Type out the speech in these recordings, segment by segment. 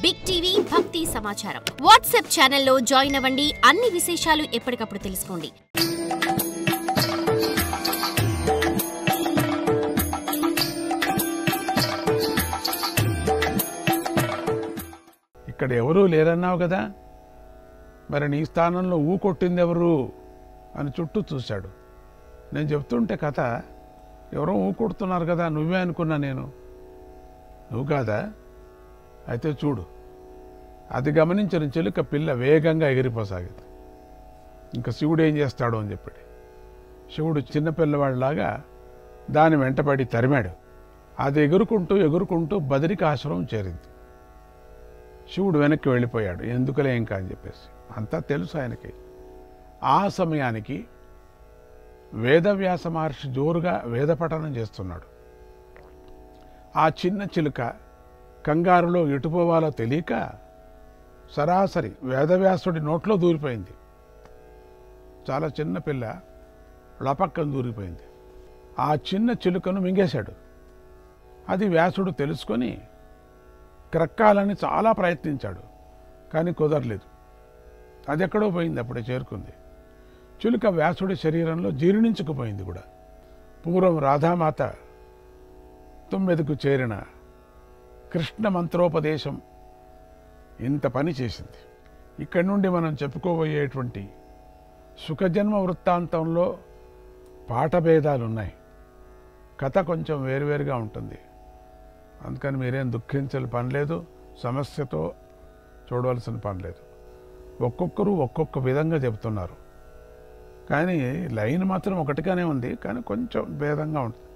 Big TV భక్తి సమాచారం WhatsApp ఛానల్లో జాయిన్ అవ్వండి. అన్ని విశేషాలు ఎప్పటికప్పుడు తెలుసుకోండి. ఇక్కడ ఎవరూ లేరన్నావు కదా, మరి నీ స్థానంలో కొట్టింది ఎవరు అని చుట్టూ చూశాడు. నేను చెప్తుంటే కథ ఎవరో కొడుతున్నారు కదా, నువ్వే అనుకున్నా నేను. నువ్వు కాదా? అయితే చూడు. అది గమనించిన చిలుక పిల్ల వేగంగా ఎగిరిపోసాగింది. ఇంకా శివుడు ఏం చేస్తాడు అని చెప్పాడు. శివుడు చిన్నపిల్లవాడిలాగా దాని వెంటబడి తరిమాడు. అది ఎగురుకుంటూ బదరికి ఆశ్రమం చేరింది. శివుడు వెనక్కి వెళ్ళిపోయాడు. ఎందుకులే ఇంకా అని చెప్పేసి అంతా తెలుసు ఆయనకి. ఆ సమయానికి వేదవ్యాస మహర్షి జోరుగా వేద పఠనం చేస్తున్నాడు. ఆ చిన్న చిలుక కంగారులో ఎటుపోవాలో తెలియక సరాసరి వేదవ్యాసుడి నోట్లో దూరిపోయింది. చాలా చిన్న పిల్ల లపక్కన దూరిపోయింది. ఆ చిన్న చిలుకను మింగేశాడు. అది వ్యాసుడు తెలుసుకొని క్రక్కాలని చాలా ప్రయత్నించాడు, కానీ కుదరలేదు. అది ఎక్కడో పోయింది, అప్పుడే చేరుకుంది. చిలుక వ్యాసుడి శరీరంలో జీర్ణించుకుపోయింది కూడా. పూర్వం రాధామాత తొమ్మిదికు చేరిన కృష్ణ మంత్రోపదేశం ఇంత పని చేసింది. ఇక్కడి నుండి మనం చెప్పుకోబోయేటువంటి సుఖజన్మ వృత్తాంతంలో పాఠభేదాలున్నాయి. కథ కొంచెం వేరువేరుగా ఉంటుంది. అందుకని మీరేం దుఃఖించాల్సిన పని లేదు, సమస్యతో చూడవలసిన పని లేదు. ఒక్కొక్కరు ఒక్కొక్క విధంగా చెబుతున్నారు, కానీ లైన్ మాత్రం ఒకటిగానే ఉంది, కానీ కొంచెం భేదంగా ఉంటుంది.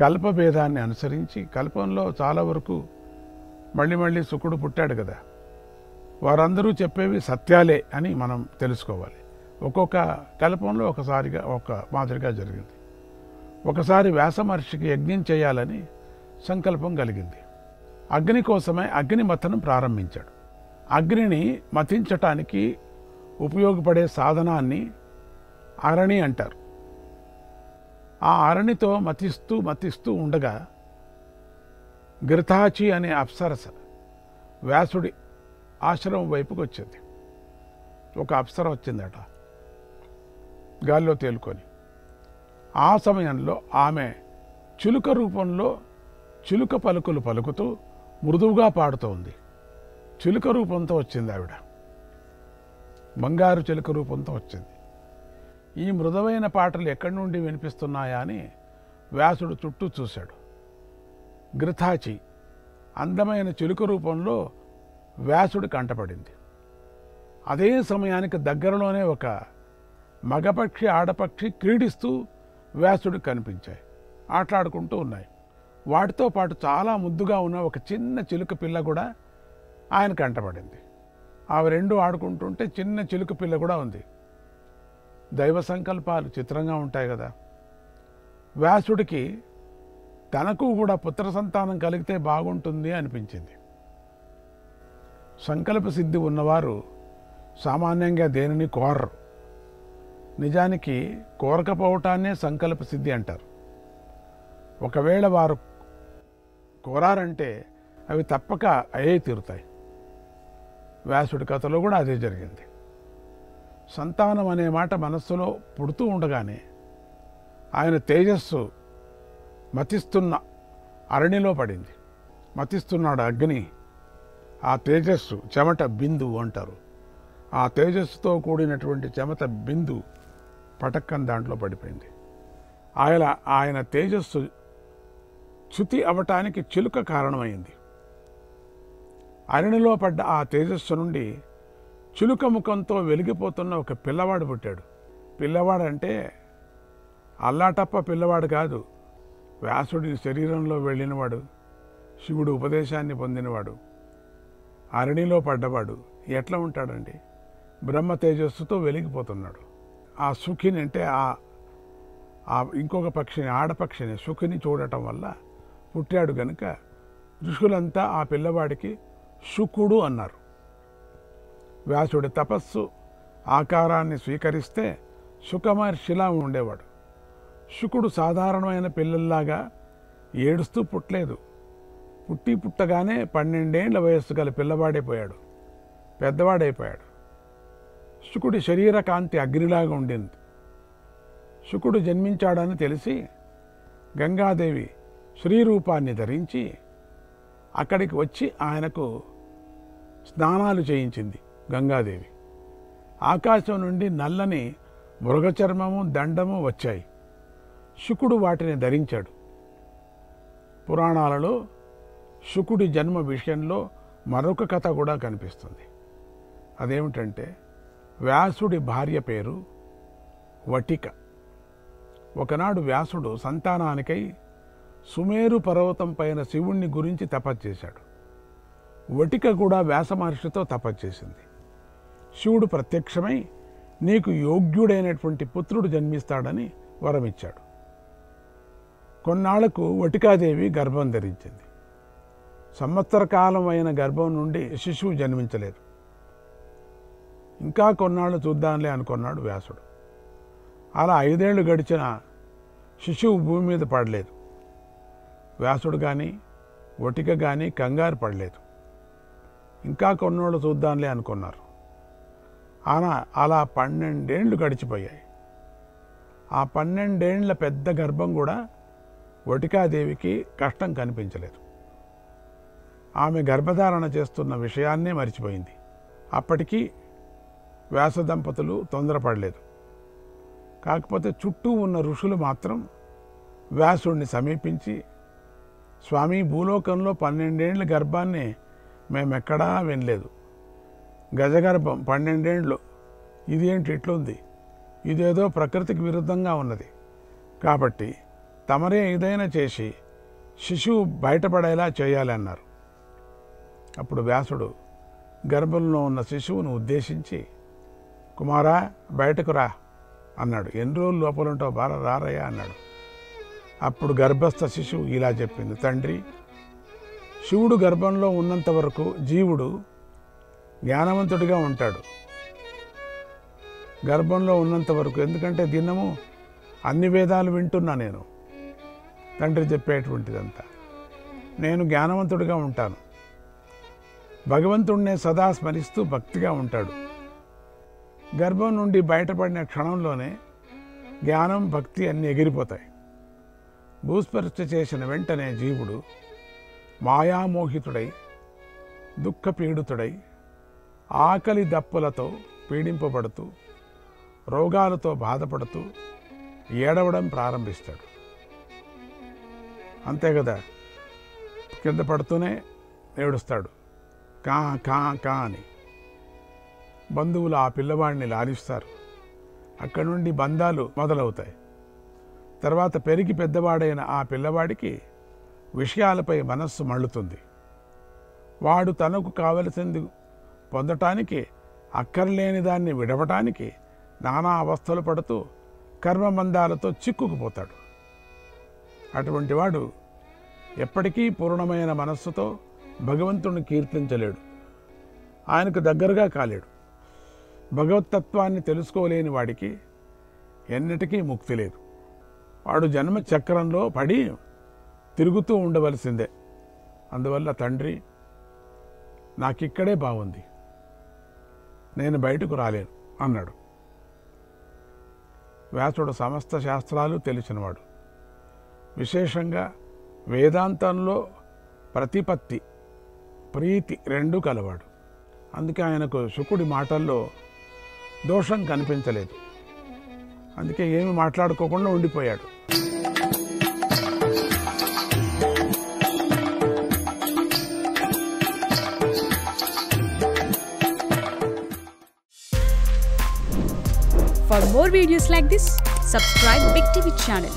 కల్ప భేదాన్ని అనుసరించి కల్పంలో చాలా వరకు మళ్ళీ శుకుడు పుట్టాడు కదా, వారందరూ చెప్పేవి సత్యాలే అని మనం తెలుసుకోవాలి. ఒక్కొక్క కల్పంలో ఒక మాదిరిగా జరిగింది. ఒకసారి వ్యాస మహర్షికి యజ్ఞం చేయాలని సంకల్పం కలిగింది. అగ్ని కోసమే అగ్ని మథనం ప్రారంభించాడు. అగ్నిని మథించటానికి ఉపయోగపడే సాధనాన్ని అరణి అంటారు. ఆ అరణితో మతిస్తూ ఉండగా ఘృతాచి అనే అప్సరస వ్యాసుడి ఆశ్రమం వైపుకి వచ్చింది. ఒక అప్సర వచ్చిందట గాల్లో తేలుకొని. ఆ సమయంలో ఆమె చిలుక రూపంలో చిలుక పలుకులు పలుకుతూ మృదువుగా పాడుతోంది. చిలుక రూపంతో వచ్చింది ఆవిడ, బంగారు చిలుక రూపంతో వచ్చింది. ఈ మృదువైన పాటలు ఎక్కడి నుండి వినిపిస్తున్నాయా అని వ్యాసుడు చుట్టూ చూశాడు. ఘృతాచి అందమైన చిలుక రూపంలో వ్యాసుడి కంటపడింది. అదే సమయానికి దగ్గరలోనే ఒక మగపక్షి ఆడపక్షి క్రీడిస్తూ వ్యాసుడికి కనిపించాయి, ఆటలాడుకుంటూ ఉన్నాయి. వాటితో పాటు చాలా ముద్దుగా ఉన్న ఒక చిన్న చిలుక పిల్ల కూడా ఆయన కంటపడింది. అవి రెండు ఆడుకుంటుంటే చిన్న చిలుక పిల్ల కూడా ఉంది. దైవ సంకల్పాలు చిత్రంగా ఉంటాయి కదా. వ్యాసుడికి తనకు కూడా పుత్ర సంతానం కలిగితే బాగుంటుంది అనిపించింది. సంకల్ప సిద్ధి ఉన్నవారు సామాన్యంగా దేనిని కోరరు. నిజానికి కోరకపోవటాన్నే సంకల్ప సిద్ధి అంటారు. ఒకవేళ వారు కోరారంటే అవి తప్పక అయ్యే తీరుతాయి. వ్యాసుడి కథలో కూడా అదే జరిగింది. సంతానం అనే మాట మనస్సులో పుడుతూ ఉండగానే ఆయన తేజస్సు మతిస్తున్న అరణిలో పడింది. మతిస్తున్నాడు అగ్ని. ఆ తేజస్సు చెమట బిందు అంటారు. ఆ తేజస్సుతో కూడినటువంటి చెమట బిందు పటక్కన దాంట్లో పడిపోయింది. ఆయన తేజస్సు చ్యుతి అవటానికి చిలుక కారణమైంది. అరణిలో పడ్డ ఆ తేజస్సు నుండి చిలుక ముఖంతో వెలిగిపోతున్న ఒక పిల్లవాడు పుట్టాడు. పిల్లవాడంటే అల్లాటప్ప పిల్లవాడు కాదు, వ్యాసుడి శరీరంలో వెళ్ళినవాడు, శివుడు ఉపదేశాన్ని పొందినవాడు, అరణిలో పడ్డవాడు. ఎట్లా ఉంటాడండి? బ్రహ్మ తేజస్సుతో వెలిగిపోతున్నాడు. ఆ సుఖిని అంటే ఆ ఇంకొక పక్షిని, ఆడపక్షిని సుఖిని చూడటం వల్ల పుట్టాడు గనుక ఋషులంతా ఆ పిల్లవాడికి శుకుడు అన్నారు. వ్యాసుడి తపస్సు ఆకారాన్ని స్వీకరిస్తే శుకమహర్షిలా ఉండేవాడు. శుకుడు సాధారణమైన పిల్లల్లాగా ఏడుస్తూ పుట్టలేదు. పుట్టగానే 12 ఏళ్ల వయస్సు గల పిల్లవాడైపోయాడు, పెద్దవాడైపోయాడు. శుకుడి శరీర కాంతి అగ్నిలాగా ఉండింది. శుకుడు జన్మించాడని తెలిసి గంగాదేవి శ్రీరూపాన్ని ధరించి అక్కడికి వచ్చి ఆయనకు స్నానాలు చేయించింది. గంగాదేవి ఆకాశం నుండి నల్లని మృగచర్మము, దండము వచ్చాయి. శుకుడు వాటిని ధరించాడు. పురాణాలలో శుకుడి జన్మ విషయంలో మరొక కథ కూడా కనిపిస్తుంది. అదేమిటంటే, వ్యాసుడి భార్య పేరు వటిక. ఒకనాడు వ్యాసుడు సంతానానికై సుమేరు పర్వతం పైన శివుణ్ణి గురించి తపస్చేశాడు. వటిక కూడా వ్యాస మహర్షితో తపస్చేసింది. శివుడు ప్రత్యక్షమై నీకు యోగ్యుడైనటువంటి పుత్రుడు జన్మిస్తాడని వరమిచ్చాడు. కొన్నాళ్లకు వటికాదేవి గర్భం ధరించింది. సంవత్సర కాలం అయిన గర్భం నుండి శిశువు జన్మించలేదు. ఇంకా కొన్నాళ్ళు చూద్దాంలే అనుకున్నాడు వ్యాసుడు. అలా 5 ఏళ్లు గడిచిన శిశువు భూమి మీద పడలేదు. వ్యాసుడు కానీ వటిక కానీ కంగారు పడలేదు. ఇంకా కొన్నాళ్ళు చూద్దాంలే అనుకున్నారు. అలా 12 ఏళ్లు గడిచిపోయాయి. ఆ 12 ఏళ్ల పెద్ద గర్భం కూడా వటికాదేవికి కష్టం కనిపించలేదు. ఆమె గర్భధారణ చేస్తున్న విషయాన్నే మరిచిపోయింది. అప్పటికీ వ్యాస దంపతులు తొందరపడలేదు. కాకపోతే చుట్టూ ఉన్న ఋషులు మాత్రం వ్యాసుడిని సమీపించి, స్వామి, భూలోకంలో 12 ఏళ్ల గర్భాన్ని మేమెక్కడా వినలేదు. గజగర్భం 12 ఏళ్ళు, ఇదేంటి ఇట్లుంది, ఇదేదో ప్రకృతికి విరుద్ధంగా ఉన్నది. కాబట్టి తమరే ఏదైనా చేసి శిశువు బయటపడేలా చేయాలి అన్నారు. అప్పుడు వ్యాసుడు గర్భంలో ఉన్న శిశువును ఉద్దేశించి, కుమారా, బయటకు రా అన్నాడు. ఎన్ని రోజులు లోపల ఉంటావు, బాగా రారయ్యా అన్నాడు. అప్పుడు గర్భస్థ శిశువు ఇలా చెప్పింది, తండ్రి, శివుడు గర్భంలో ఉన్నంత వరకు జీవుడు జ్ఞానవంతుడిగా ఉంటాడు. గర్భంలో ఉన్నంత వరకు, ఎందుకంటే దినము అన్ని వేదాలు వింటున్నా నేను, తండ్రి చెప్పేటువంటిదంతా. నేను జ్ఞానవంతుడిగా ఉంటాను. భగవంతుడినే సదా స్మరిస్తూ భక్తిగా ఉంటాడు. గర్భం నుండి బయటపడిన క్షణంలోనే జ్ఞానం, భక్తి అన్నీ ఎగిరిపోతాయి. భూస్పర్శ చేసిన వెంటనే జీవుడు మాయామోహితుడై, దుఃఖపీడితుడై, ఆకలి దప్పులతో పీడింపబడుతూ, రోగాలతో బాధపడుతూ ఏడవడం ప్రారంభిస్తాడు. అంతే కదా, కింద పడుతూనే ఏడుస్తాడు, కా కా కా అని. బంధువులు ఆ పిల్లవాడిని లాలిస్తారు. అక్కడి నుండి బంధాలు మొదలవుతాయి. తర్వాత పెరిగి పెద్దవాడైన ఆ పిల్లవాడికి విషయాలపై మనస్సు మళ్ళుతుంది. వాడు తనకు కావలసింది పొందటానికి, అక్కర్లేని దాన్ని విడవటానికి నానా అవస్థలు పడుతూ కర్మబంధాలతో చిక్కుకుపోతాడు. అటువంటి వాడు ఎప్పటికీ పూర్ణమైన మనస్సుతో భగవంతుని కీర్తించలేడు, ఆయనకు దగ్గరగా కాలేడు. భగవత్తత్వాన్ని తెలుసుకోలేని వాడికి ఎన్నిటికీ ముక్తి లేదు. వాడు జన్మ చక్రంలో పడి తిరుగుతూ ఉండవలసిందే. అందువల్ల తండ్రి, నాకిక్కడే బాగుంది, నేను బయటకు రాలేను అన్నాడు. వ్యాసుడు సమస్త శాస్త్రాలు తెలిసినవాడు. విశేషంగా వేదాంతంలో ప్రతిపత్తి, ప్రీతి రెండూ కలవాడు. అందుకే ఆయనకు శుకుడి మాటల్లో దోషం కనిపించలేదు. అందుకే ఏమి మాట్లాడుకోకుండా ఉండిపోయాడు. For more videos like this, subscribe Big TV channel.